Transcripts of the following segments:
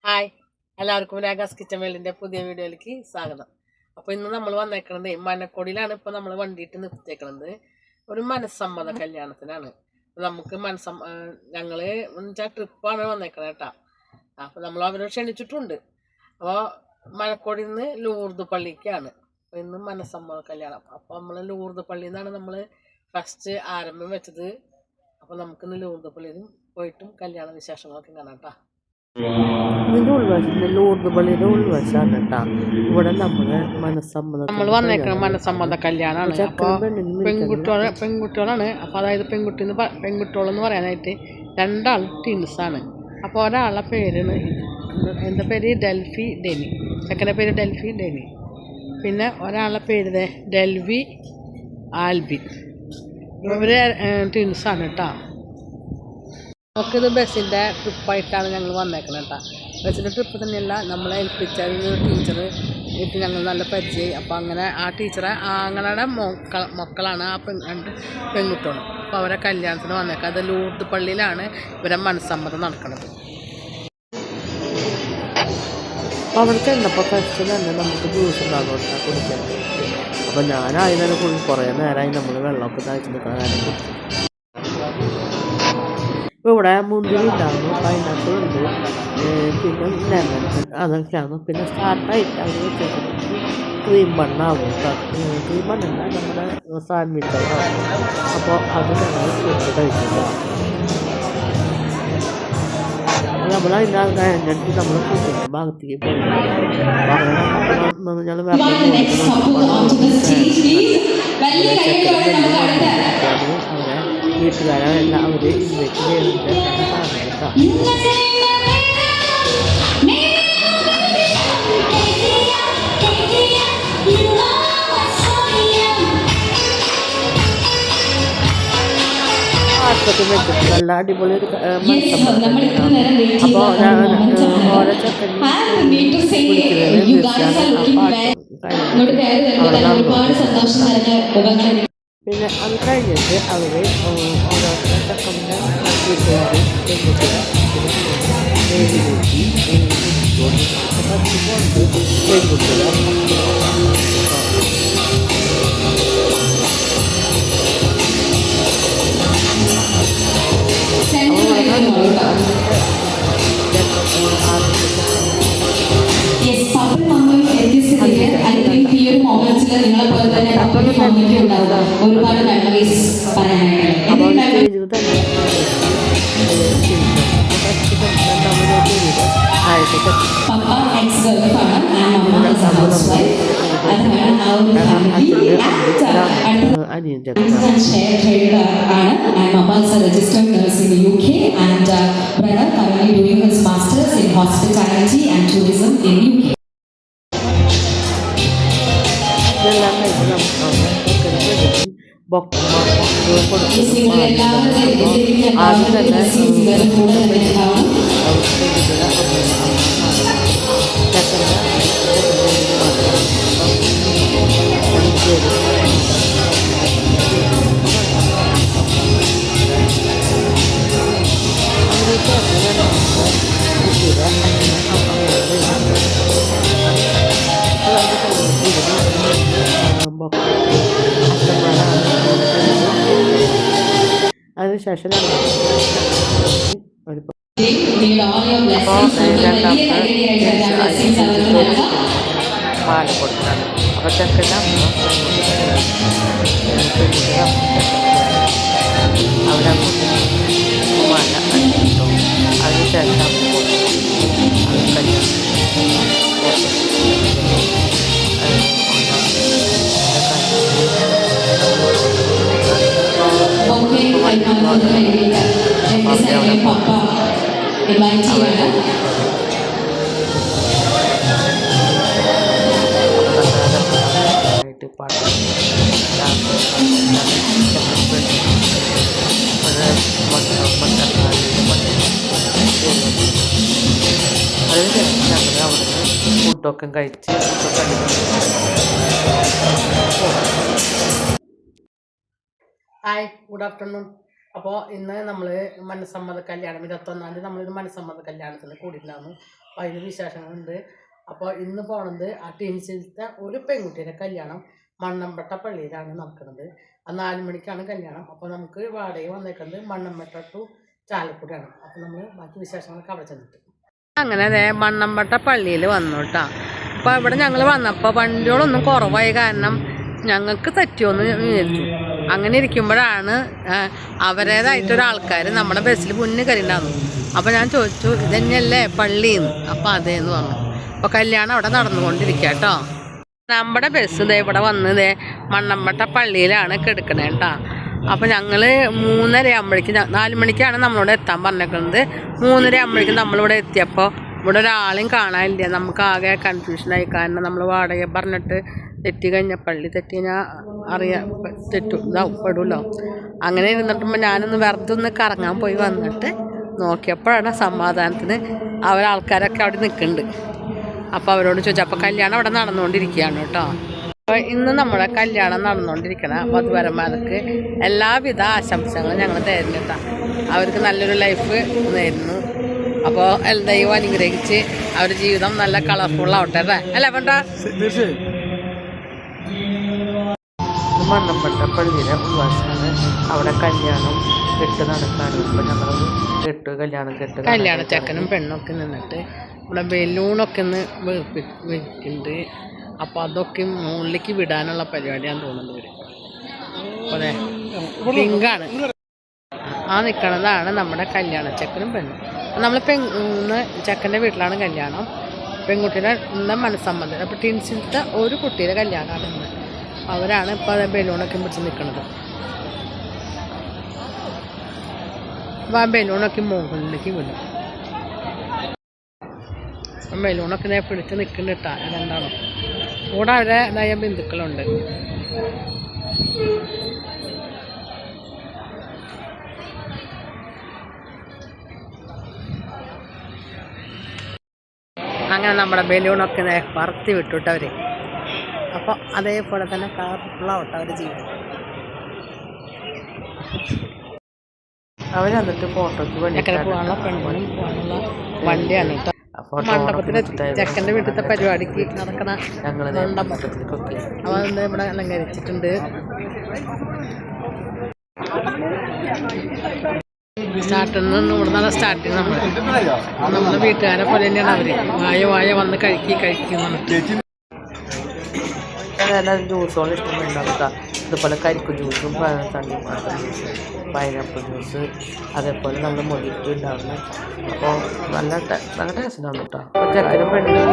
Hi എല്ലാവർക്കും ragas kitchen വേൾഡിൻ്റെ പുതിയ വീഡിയോയിലേക്ക് സ്വാഗതം. അപ്പോൾ ഇന്ന് നമ്മൾ വന്നേക്കുന്നത് മനക്കോടിയിലാണ്. ഇപ്പോൾ നമ്മൾ വണ്ടിയിട്ട് നിർത്തിയേക്കുന്നത് ഒരു മനസ്സമ്മത കല്യാണത്തിനാണ്. നമുക്ക് ഞങ്ങൾ വെച്ചാൽ ട്രിപ്പാണ് വന്നേക്കുന്നത് കേട്ടോ. അപ്പോൾ നമ്മൾ അവരെ ക്ഷണിച്ചിട്ടുണ്ട്. അപ്പോൾ മനക്കോടിയിൽ നിന്ന് ലൂർദ് പള്ളിക്കാണ് അപ്പോൾ ഇന്ന് മനസ്സമ്മത കല്യാണം. അപ്പോൾ നമ്മൾ ലൂർദ് പള്ളിയിൽ നിന്നാണ് നമ്മൾ ഫസ്റ്റ് ആരംഭം വെച്ചത്. അപ്പോൾ നമുക്കിന്ന് ലൂർദ് പള്ളിയിൽ പോയിട്ടും കല്യാണ വിശേഷങ്ങളൊക്കെ കാണാം കേട്ടോ. ഇതിൻ്റെ ഉൾവശം ലൂർദ് പള്ളിയുടെ ഉൾവശമാണ് കേട്ടോ. ഇവിടെ നമ്മൾ മനസ്സമ്മത കല്യാണമാണ്. അപ്പോൾ പെൺകുട്ടികളാണ്. അപ്പോൾ അതായത് പെൺകുട്ടികളെന്ന് പറയാനായിട്ട് രണ്ടാൾ ട്വിൻസാണ്. അപ്പോൾ ഒരാളുടെ പേരാണ് എൻ്റെ പേര് ഡെൽഫി ഡെനി, ചെക്കൻ്റെ പേര് ഡെൽഫി ഡെനി. പിന്നെ ഒരാളുടെ പേര് ഡെൽവി ആൽബി. ഇവർ ട്വിൻസാണ് കേട്ടോ. നമുക്കിത് ബസ്സിൻ്റെ ട്രിപ്പായിട്ടാണ് ഞങ്ങൾ വന്നേക്കുന്നത് കേട്ടോ. ബസ്സിൻ്റെ ട്രിപ്പ് തന്നെയല്ല, നമ്മളെ ഏൽപ്പിച്ച ഒരു ടീച്ചർ ഇട്ട് ഞങ്ങൾ നല്ല പരിചയം. അപ്പോൾ അങ്ങനെ ആ ടീച്ചറെ ആങ്ങളുടെ മക്കളാണ് ആ രണ്ട് പെൺകുട്ടികൾ. അപ്പോൾ അവരെ കല്യാണത്തിന് വന്നേക്കാം. അത് ലൂർദ് പള്ളിയിലാണ് ഇവരെ മനസ്സമ്മതം നടക്കുന്നത്. അപ്പോൾ അവിടെ ചെന്നപ്പോൾ ഫസ്റ്റ് തന്നെ നമുക്ക് ജ്യൂസ് ഉണ്ടാകും കുടിക്കാൻ. അപ്പോൾ ഞാനായതിനെ കുറേ നേരമായി നമ്മൾ വെള്ളമൊക്കെ താഴ്ത്തി നിൽക്കുന്ന നേരം കുടിച്ചു. ഇപ്പോൾ ഇവിടെ മുന്തിരി ഉണ്ടാകുന്നു, പൈനാപ്പിൾ ഉണ്ട്, പിന്നെ ലെമൺ അതൊക്കെയാണ്. പിന്നെ സ്റ്റാർട്ടായിട്ട് അവർ വെച്ചേക്കുന്നത് ക്രീം ബണ്ണാവും. ക്രീം ബണ്ണല്ല, നമ്മുടെ സാൻഡ്വിച്ചാണ്. അപ്പോൾ അത് ഞങ്ങൾ കഴിക്കില്ല. നമ്മൾ അതിൻ്റെ കഴിഞ്ഞിട്ട് നമ്മൾ ഫുഡിൻ്റെ ഭാഗത്തേക്ക് പോകും. ഞങ്ങൾ അവരെ വീട്ടുകാരെല്ലാം അവർ ഇൻവൈറ്റ് ചെയ്യുന്നുണ്ട് കേട്ടോ. നല്ല അടിപൊളി ഒരു അപ്പോൾ ഓരോ ചെക്കൻ പിന്നെ അത് കഴിഞ്ഞിട്ട് അവർ ഓരോ ചെക്കൻ്റെ വീട്ടുകാരും പെൺകുട്ടികൾ പെൺകുട്ടികൾ ഒരുപാട് മെമ്മറീസ് പറയാനായിട്ട്. പപ്പ X ഗൾഫാണ്, registered nurse in the UK and brother currently doing his masters in hospitality and tourism in UK. അതിനുശേഷം മാല കൊടുക്കണം. അപ്പോൾ ചെക്കൻ്റെ അമ്മ അവിടെ മാല അണിഞ്ഞിട്ടും അതിനുശേഷം അത് കല്യാണം പാട്ട് അതിന് അവിടെ ഫുഡൊക്കെ കഴിച്ച് ഹായ്, ഗുഡ് ആഫ്റ്റർനൂൺ. അപ്പോൾ ഇന്ന് നമ്മൾ മനസ്സമ്മത കല്യാണം 21-ാം തീയതി നമ്മളിത് മനസ്സമ്മത കല്യാണത്തിന് കൂടിയിട്ടുണ്ടായിരുന്നു. അപ്പോൾ അതിന് വിശേഷങ്ങളുണ്ട്. അപ്പോൾ ഇന്ന് പോണത് ആ ടിൻസിലത്തെ ഒരു പെൺകുട്ടിയുടെ കല്യാണം മണ്ണമ്പട്ട പള്ളിയിലാണ് നടക്കുന്നത്. 4 മണിക്കാണ് കല്യാണം. അപ്പോൾ നമുക്ക് വാടക വന്നേക്കുന്നത് മണ്ണമ്പട്ട ടു ചാലക്കുടിയാണ്. അപ്പോൾ നമ്മൾ ബാക്കി വിശേഷങ്ങളൊക്കെ അവിടെ ചെന്നിട്ട് അങ്ങനെ അതെ മണ്ണമ്പട്ട പള്ളിയിൽ വന്നു കേട്ടോ. അപ്പോൾ ഇവിടെ ഞങ്ങൾ വന്നപ്പോൾ വണ്ടികളൊന്നും കുറവായ കാരണം ഞങ്ങൾക്ക് തെറ്റിയോന്ന് വിചാരിച്ചു. അങ്ങനെ ഇരിക്കുമ്പോഴാണ് അവരേതായിട്ടൊരാൾക്കാർ നമ്മുടെ ബസ്സിൽ മുന്നിൽ കയറിണ്ടായിരുന്നു. അപ്പോൾ ഞാൻ ചോദിച്ചു ഇതന്നെയല്ലേ പള്ളിന്ന്. അപ്പോൾ അതേന്ന് പറഞ്ഞു. അപ്പോൾ കല്യാണം അവിടെ നടന്നുകൊണ്ടിരിക്കുക കേട്ടോ. നമ്മുടെ ബസ് ഇതേ ഇവിടെ വന്ന് മണ്ണമ്പട്ട പള്ളിയിലാണ് കിടക്കണേ കേട്ടോ. അപ്പോൾ ഞങ്ങൾ 3:30 ആകുമ്പോഴേക്കും 4 മണിക്കാണ് നമ്മളോട് എത്താൻ പറഞ്ഞേക്കുന്നത്. 3:30 ആകുമ്പോഴേക്കും നമ്മളിവിടെ എത്തിയപ്പോൾ ഇവിടെ ഒരാളെയും കാണാനില്ല. നമുക്ക് ആകെ കൺഫ്യൂഷനായി. കാരണം നമ്മൾ വാടക പറഞ്ഞിട്ട് തെറ്റി കഴിഞ്ഞാൽ പള്ളി തെറ്റി കഴിഞ്ഞാൽ പെടുമല്ലോ. അങ്ങനെ ഇരുന്നിട്ടുമ്പോൾ ഞാനൊന്ന് വെറുതെ ഒന്ന് കറങ്ങാൻ പോയി വന്നിട്ട് നോക്കിയപ്പോഴാണ് സമാധാനത്തിന് ആൾക്കാരൊക്കെ അവിടെ നിൽക്കുന്നുണ്ട്. അപ്പോൾ അവരോട് ചോദിച്ചു. അപ്പോൾ കല്യാണം അവിടെ നടന്നുകൊണ്ടിരിക്കുകയാണ് കേട്ടോ. അപ്പോൾ ഇന്ന് നമ്മുടെ കല്യാണം നടന്നുകൊണ്ടിരിക്കണം. വധുവരന്മാർക്ക് എല്ലാവിധ ആശംസകളും ഞങ്ങൾ തരുന്നിട്ടാണ്. അവർക്ക് നല്ലൊരു ലൈഫ് നേരുന്നു. അപ്പോൾ ദൈവം അനുഗ്രഹിച്ച് അവരുടെ ജീവിതം നല്ല കളർഫുള്ളാവട്ടെ അല്ലേ വേണ്ട. മണ്ണമ്പട്ട പള്ളിയിലെ ഉൾവാസമാണ്. അവിടെ കല്യാണം കെട്ട് നടക്കാനും. ഇപ്പോൾ ഞങ്ങൾ കല്യാണ ചെക്കനും പെണ്ണൊക്കെ നിന്നിട്ട് ഇവിടെ ബലൂണൊക്കെ ഒന്ന് വെക്കുന്നുണ്ട്. അപ്പോൾ അതൊക്കെ മുകളിലേക്ക് വിടാനുള്ള പരിപാടിയാന്ന് തോന്നുന്നത്. അതെ ലിങ്കാണ് ആ നിൽക്കണതാണ് നമ്മുടെ കല്യാണ ചെക്കനും പെണ്ണും. നമ്മൾ ചെക്കൻ്റെ വീട്ടിലാണ് കല്യാണം. പെൺകുട്ടിയുടെ ഇന്ന് മനസ്സമ്മതം. അപ്പോൾ ടിൻസിലത്തെ ഒരു കുട്ടിയുടെ കല്യാണമാണ് ഇന്ന്. അവരാണ് ഇപ്പോൾ അത് ബലൂണൊക്കെ പിടിച്ച് നിൽക്കുന്നത്. അപ്പോൾ ആ ബലൂണൊക്കെ മുകളിലേക്ക് വിടും. ബലൂണൊക്കെ ഞാൻ പിടിച്ച് നിൽക്കുന്നുണ്ട് കേട്ടോ. രണ്ടാളും കൂടെ അവരുടേതായ ബന്ധുക്കളുണ്ട്. അങ്ങനെ നമ്മുടെ ബലൂണൊക്കെ പറത്തി വിട്ടുവിട്ട് അവർ. അപ്പോൾ അതേപോലെ തന്നെ കളർഫുള്ളാവട്ടെ അവരുടെ ജീവിതം. അവർ വന്നിട്ട് ഫോട്ടോയ്ക്ക് പോകാനുള്ള പെണ്ണും പോകാനുള്ള വണ്ടിയാണ് കേട്ടോ. മണ്ഡപത്തിലെ ചെക്കൻ്റെ വീട്ടിലത്തെ പരിപാടിക്ക് നടക്കണ മണ്ഡപത്തിലേക്കൊക്കെ അവ ഇവിടെ അലങ്കരിച്ചിട്ടുണ്ട്. സ്റ്റാർട്ടിൽ നിന്ന് ഇവിടെ നല്ല സ്റ്റാർട്ടിങ് നമ്മുടെ വീട്ടുകാരെ പോലെ തന്നെയാണ് അവർ. വായ വന്ന് കഴിക്കുന്നതാണ്. അതെല്ലാം ജ്യൂസുകൾ ഇഷ്ടമുണ്ടാകുക. ഇതുപോലെ കരിക്ക് ജ്യൂസും തണ്ണിപ്പാട്ട ജ്യൂസ്, പൈനാപ്പിൾ ജ്യൂസ്, അതേപോലെ നമ്മൾ മൊജിറ്റോ ഉണ്ടാകുന്നു. അപ്പോൾ നല്ല ടേസ്റ്റ് ഉണ്ടാവും കേട്ടോ. അപ്പോൾ ചെക്കനും പെണ്ണിനും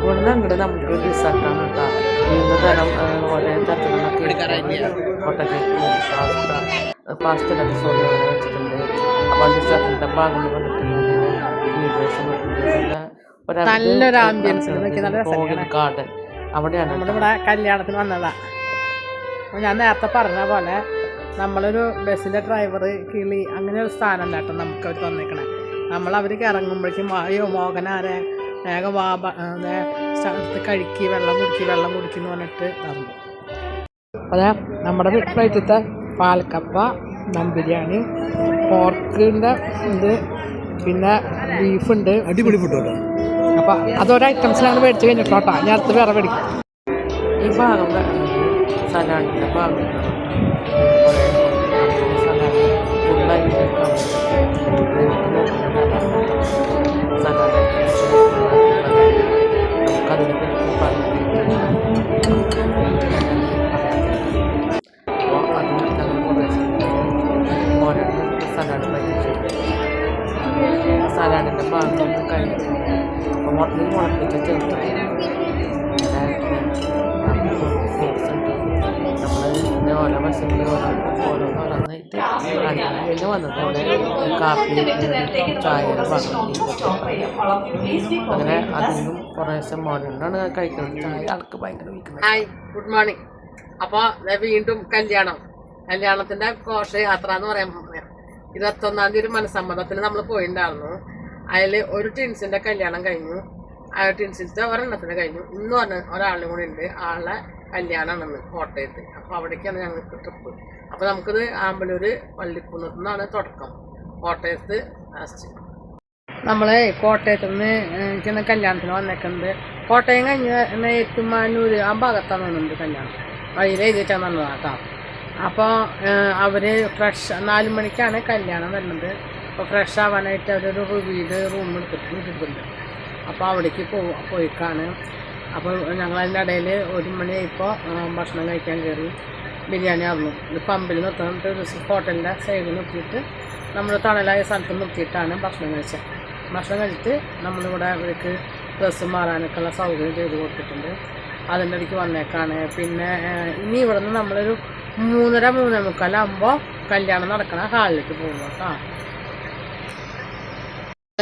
ഇവിടുന്ന് അങ്ങോട്ട് നമുക്ക് റിസോർട്ടാണ് കേട്ടോ. വിവിധ തരം ഓരോ തരത്തിലുള്ള കൊട്ടക്കേക്ക്, പാസ്റ്റലൊക്കെ സോറി വെച്ചിട്ടുണ്ട്. അപ്പോൾ റിസോർട്ടിൻ്റെ ഭാഗം വന്നിട്ടുണ്ട്. നല്ലൊരു ആംബിയൻസ് ഗാർഡൻ അവിടെയാണ് നമ്മളിവിടെ കല്യാണത്തിന് വന്നതാണ്. അപ്പോൾ ഞാൻ നേരത്തെ പറഞ്ഞ പോലെ നമ്മളൊരു ബസ്സിൻ്റെ ഡ്രൈവർ കിളി അങ്ങനെ ഒരു സ്ഥാനമല്ല കേട്ടോ നമുക്ക് അവർ തന്നേക്കണേ. നമ്മളവർക്ക് ഇറങ്ങുമ്പോഴേക്കും അയ്യോ മോഹനാരെ വേഗം സ്ഥലത്ത് കഴിക്കി വെള്ളം കുടിക്കുന്നു പറഞ്ഞിട്ട് ഇറങ്ങും. അതെ നമ്മുടെ വീട്ടിലത്തെ പാൽക്കപ്പ, ദം ബിരിയാണി, പോർക്കിൻ്റെ ഉണ്ട്, പിന്നെ ബീഫുണ്ട്. അടിപൊളി ഫുഡുണ്ട്. അപ്പോൾ അതൊരു ഐറ്റംസിലാണ് മേടിച്ച് കഴിഞ്ഞിട്ടോട്ടാ. ഞാൻ അടുത്ത് വേറെ മേടിക്കും. ഈ ഭാഗം സലാഡിൻ്റെ ഭാഗം സലാഡ് ഫുള്ളായിട്ട് സലാഡ് നമുക്കതിനെ പറ്റി പറഞ്ഞു. അപ്പോൾ അതിന് സലാഡ് കഴിച്ചു. സലാഡിൻ്റെ ഭാഗം കഴിഞ്ഞിട്ട് മുളപ്പിച്ച് ചേർത്ത് ഫ്രൂട്ട്സ് ഉണ്ട്. നമ്മൾ ഓരോ വശങ്ങളിൽ ഓരോന്നായിട്ട് അതിൽ വന്നത് അവിടെ കാപ്പി ചായയുടെ ഭാഗം അങ്ങനെ അതിനും കുറേശ്ശെ മോർണിംഗാണ് കഴിക്കുന്നത്. ചായ ആൾക്ക് ഭയങ്കര വീക്കുന്നത്. Hi, good morning. അപ്പോൾ വീണ്ടും കല്യാണത്തിൻ്റെ ഘോഷയാത്ര എന്ന് പറയാൻ 21-ാം തീയതി ഒരു മനസ്സമ്മതത്തിന് നമ്മൾ പോയിട്ടുണ്ടായിരുന്നു. അതിൽ ഒരു ടിൻസിൻ്റെ കല്യാണം കഴിഞ്ഞു. ആ ടിൻസിൻ്റെ ഒരെണ്ണത്തിന് കഴിഞ്ഞു. ഇന്ന് പറഞ്ഞ ഒരാളും കൂടി ഉണ്ട്. ആളെ കല്യാണമാണെന്ന് കോട്ടയത്ത്. അപ്പോൾ അവിടേക്കാണ് ഞങ്ങൾക്ക് ട്രിപ്പ്. അപ്പോൾ നമുക്കിത് ആമ്പലൂർ പള്ളിക്കുന്നത്തു നിന്നാണ് തുടക്കം, കോട്ടയത്ത് ലാസ്റ്റ്. നമ്മൾ കോട്ടയത്ത് നിന്ന് എനിക്കൊന്ന് കല്യാണത്തിന് വന്നേക്കുന്നത്. കോട്ടയം കഴിഞ്ഞ് ഏറ്റുമാനൂർ ആ ഭാഗത്താണ് വന്നത് കല്യാണം. വഴിയിൽ എഴുതിയിട്ടാണ് വന്നത് കേട്ടോ. അപ്പോൾ അവർ ഫ്രഷ് 4 മണിക്കാണ് കല്യാണം വരുന്നത്. അപ്പോൾ ഫ്രഷ് ആവാനായിട്ട് അവരൊരു റൂം എടുത്തിട്ടുണ്ട്. അപ്പോൾ അവിടേക്ക് പോയിക്കാണ്. അപ്പോൾ ഞങ്ങൾ അതിൻ്റെ ഇടയിൽ 1 മണിയായപ്പോൾ ഭക്ഷണം കഴിക്കാൻ കയറി. ബിരിയാണി ആയിരുന്നു. ഇത് പമ്പിൽ നിർത്തുന്നിട്ട് ഹോട്ടലിൻ്റെ സൈഡിൽ നിർത്തിയിട്ട് നമ്മൾ തണലായ സ്ഥലത്ത് നിർത്തിയിട്ടാണ് ഭക്ഷണം കഴിച്ചത്. ഭക്ഷണം കഴിച്ചിട്ട് നമ്മളിവിടെ അവർക്ക് ഡ്രസ്സ് മാറാനൊക്കെ ഉള്ള സൗകര്യം ചെയ്ത് കൊടുത്തിട്ടുണ്ട്. അതിൻ്റെ ഇടയ്ക്ക് വന്നേക്കാണ്. പിന്നെ ഇനി ഇവിടെ നിന്ന് നമ്മളൊരു 3:30-3:45 കല്യാണം നടക്കണ ഹാളിലേക്ക് പോകുന്നു കേട്ടോ.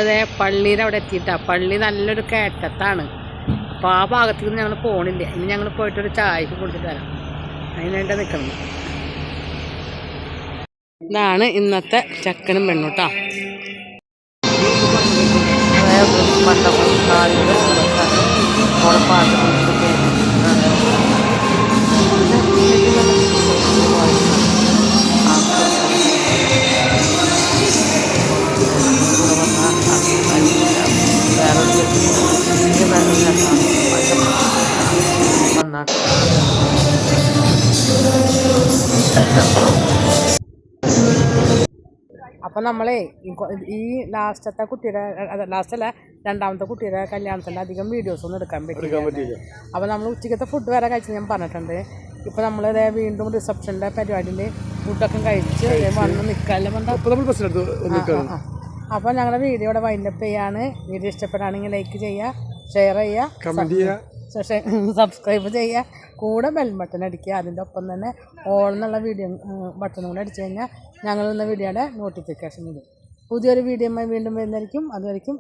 അതെ, പള്ളിയുടെ അവിടെ എത്തിയിട്ടാണ്. പള്ളി നല്ലൊരു കയറ്റത്താണ്. അപ്പോൾ ആ ഭാഗത്തേക്ക് ഞങ്ങൾ പോകണില്ല. ഇനി ഞങ്ങൾ പോയിട്ടൊരു ചായക്ക് കുടിച്ചിട്ട് വരാം. അതിനായിട്ട് നിൽക്കുന്നത്. ഇതാണ് ഇന്നത്തെ ചെക്കനും പെണ്ണും കേട്ടോ. അപ്പം നമ്മളെ ഈ ലാസ്റ്റത്തെ കുട്ടിയുടെ ലാസ്റ്റല്ല രണ്ടാമത്തെ കുട്ടിയുടെ കല്യാണത്തിൻ്റെ അധികം വീഡിയോസൊന്നും എടുക്കാൻ പറ്റില്ല. അപ്പോൾ നമ്മൾ ഉച്ചക്കത്തെ ഫുഡ് വരെ കഴിച്ച് ഞാൻ പറഞ്ഞിട്ടുണ്ട്. ഇപ്പോൾ നമ്മൾ വീണ്ടും റിസപ്ഷൻ്റെ പരിപാടിയിൽ ഫുഡൊക്കെ കഴിച്ച് വന്ന് നിൽക്കാമല്ലോ. അപ്പോൾ ഞങ്ങളുടെ വീഡിയോ ഇവിടെ വൈൻഡപ്പ് ചെയ്യാണ്. വീഡിയോ ഇഷ്ടപ്പെടുകയാണെങ്കിൽ ലൈക്ക് ചെയ്യുക, ഷെയർ ചെയ്യുക, കമൻറ്റ് ചെയ്യുക, സബ്സ്ക്രൈബ് ചെയ്യുക, കൂടെ ബെൽ ബട്ടൺ അടിക്കുക. അതിൻ്റെ ഒപ്പം തന്നെ ഓൾ എന്നുള്ള വീഡിയോ ബട്ടൺ കൂടെ അടിച്ചു കഴിഞ്ഞാൽ ഞങ്ങൾ ഇന്ന വീഡിയോയുടെ നോട്ടിഫിക്കേഷൻ ഇടും. പുതിയൊരു വീഡിയോയുമായി വീണ്ടും വരുന്നതായിരിക്കും. അതുവരെയും